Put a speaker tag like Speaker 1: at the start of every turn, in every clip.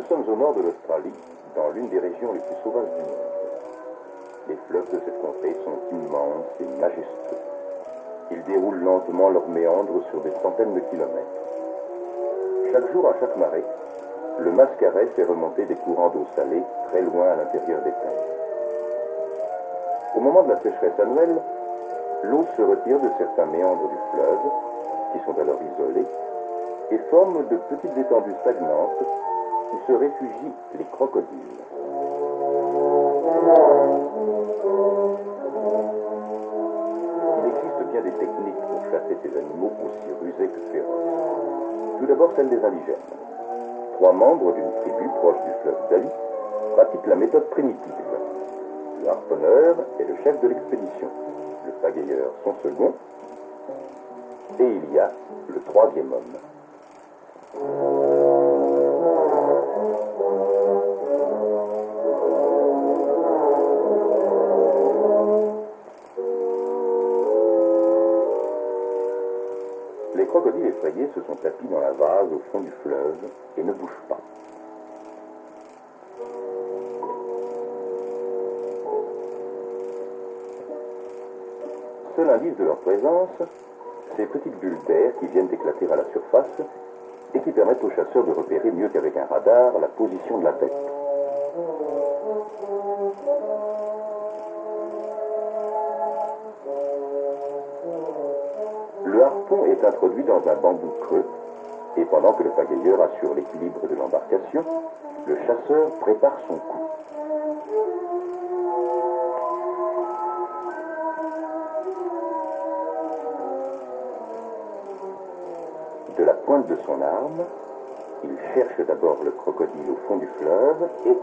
Speaker 1: sommes au nord de l'Australie, dans l'une des régions les plus sauvages du monde. Les fleuves de cette contrée sont immenses et majestueux. Ils déroulent lentement leurs méandres sur des centaines de kilomètres. Chaque jour, à chaque marée, le Mascaret fait remonter des courants d'eau salée très loin à l'intérieur des terres. Au moment de la sécheresse annuelle, l'eau se retire de certains méandres du fleuve, qui sont alors isolés, et forment de petites étendues stagnantes où se réfugient les crocodiles. Il existe bien des techniques pour chasser ces animaux aussi rusés que féroces. Tout d'abord celle des indigènes. 3 membres d'une tribu proche du fleuve Dali pratiquent la méthode primitive. Le harponneur est le chef de l'expédition, le pagayeur son second, et il y a le 3e homme. Les crocodiles effrayés se sont tapis dans la vase au fond du fleuve et ne bougent pas. Seul indice de leur présence, ces petites bulles d'air qui viennent éclater à la surface et qui permettent aux chasseurs de repérer mieux qu'avec un radar la position de la bête. Le harpon est introduit dans un bambou creux et pendant que le pagayeur assure l'équilibre de l'embarcation, le chasseur prépare son coup. De la pointe de son arme, il cherche d'abord le crocodile au fond du fleuve et...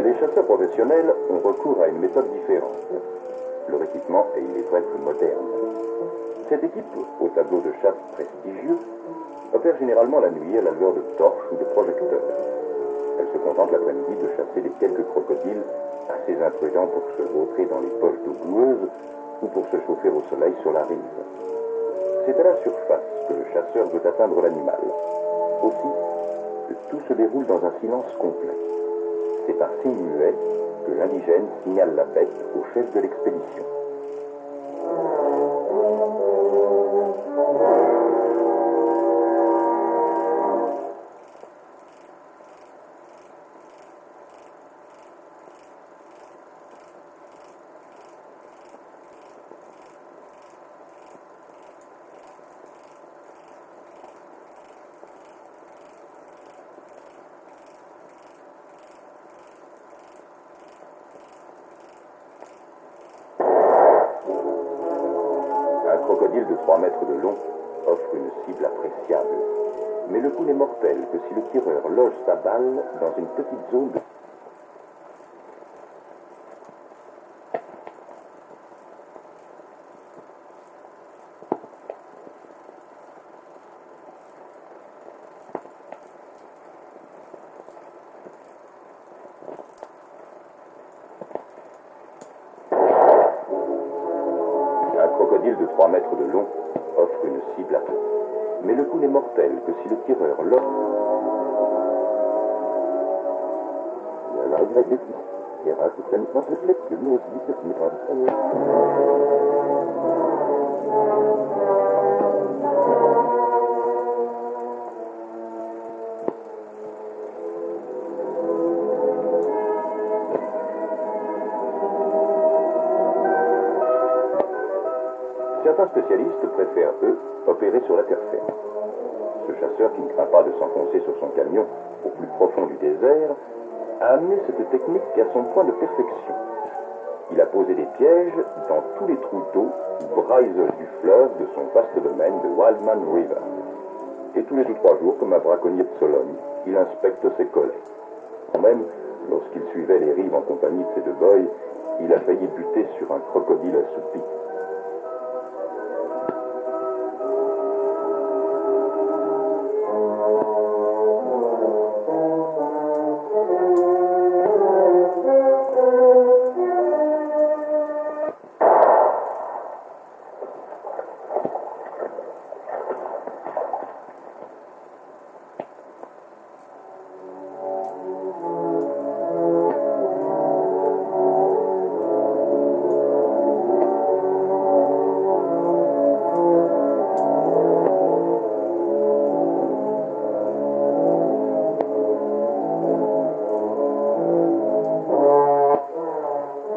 Speaker 1: Les chasseurs professionnels ont recours à une méthode différente. Leur équipement est, il est vrai, plus moderne. Cette équipe, au tableau de chasse prestigieux, opère généralement la nuit à la lueur de torches ou de projecteurs. Elle se contente l'après-midi de chasser les quelques crocodiles assez imprudents pour se vautrer dans les poches d'eau boueuse ou pour se chauffer au soleil sur la rive. C'est à la surface que le chasseur veut atteindre l'animal. Aussi, tout se déroule dans un silence complet. C'est par signe muet que l'indigène signale la bête au chef de l'expédition. Un crocodile de 3 mètres de long offre une cible appréciable. Mais le coup n'est mortel que si le tireur loge sa balle dans une petite zone de... Un crocodile de 3 mètres de long offre une cible appréciable. Mais le coup n'est mortel que si le tireur loge... Certains spécialistes préfèrent, eux, opérer sur la terre ferme. Ce chasseur, qui ne craint pas de s'enfoncer sur son camion au plus profond du désert, a amené cette technique à son point de perfection. Il a posé des pièges dans tous les trous d'eau brailleux du fleuve de son vaste domaine de Wildman River. Et tous les 2-3 jours, comme un braconnier de Sologne, il inspecte ses collègues. Même, lorsqu'il suivait les rives en compagnie de ses 2 boys, il a failli buter sur un crocodile assoupi.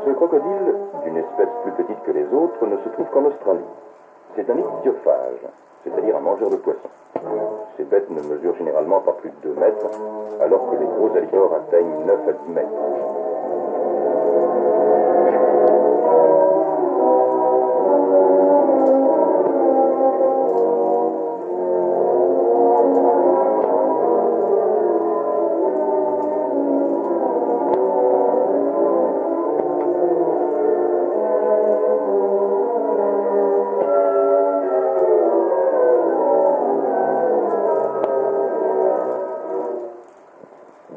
Speaker 1: Ce crocodile, d'une espèce plus petite que les autres, ne se trouve qu'en Australie. C'est un ichthyophage, c'est-à-dire un mangeur de poissons. Ces bêtes ne mesurent généralement pas plus de 2 mètres, alors que les gros alligators atteignent 9 à 10 mètres.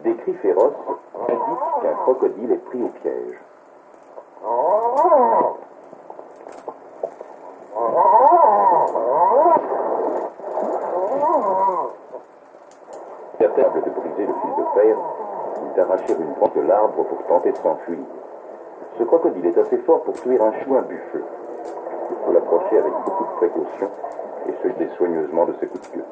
Speaker 1: Des cris féroces indiquent qu'un crocodile est pris au piège. Capable de briser le fil de fer, d'arracher une branche de l'arbre pour tenter de s'enfuir. Ce crocodile est assez fort pour tuer un chou buffle. Il faut l'approcher avec beaucoup de précaution et se soigneusement de ses coups de queue.